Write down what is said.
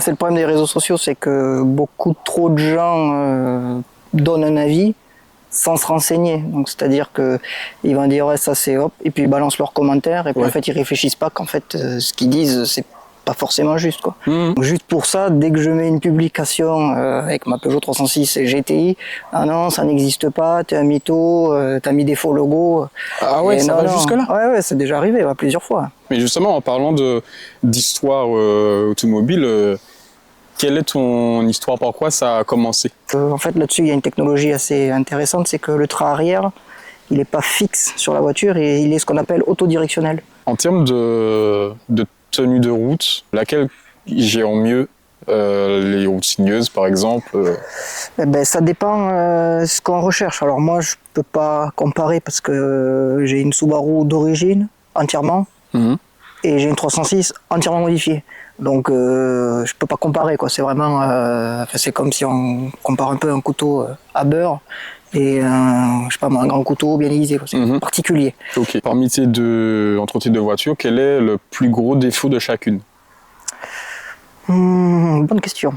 C'est le problème des réseaux sociaux, c'est que beaucoup trop de gens donnent un avis sans se renseigner. Donc c'est-à-dire que ils vont dire ouais, ça c'est hop, et puis ils balancent leurs commentaires, et puis en fait ils réfléchissent pas qu'en fait ce qu'ils disent c'est pas forcément juste, quoi. Donc, juste pour ça, dès que je mets une publication avec ma Peugeot 306 et GTI, ah non, ça n'existe pas, t'es un mytho, t'as mis des faux logos. Ah ouais, ça va jusque-là? Ouais, c'est déjà arrivé plusieurs fois. Mais justement, en parlant d'histoire automobile, quelle est ton histoire? Par quoi ça a commencé? En fait, là-dessus, il y a une technologie assez intéressante, c'est que le train arrière, il n'est pas fixe sur la voiture et il est ce qu'on appelle autodirectionnel. En termes de tenue de route, laquelle gère mieux? Les routes sinueuses, par exemple? Ça dépend ce qu'on recherche. Alors moi, je peux pas comparer parce que j'ai une Subaru d'origine entièrement et j'ai une 306 entièrement modifiée. Donc je peux pas comparer, quoi. C'est vraiment, c'est comme si on compare un peu un couteau à beurre et je sais pas moi, un grand couteau bien aiguisé, quoi. C'est particulier. Ok. Parmi entre tes deux voitures, quel est le plus gros défaut de chacune? Bonne question.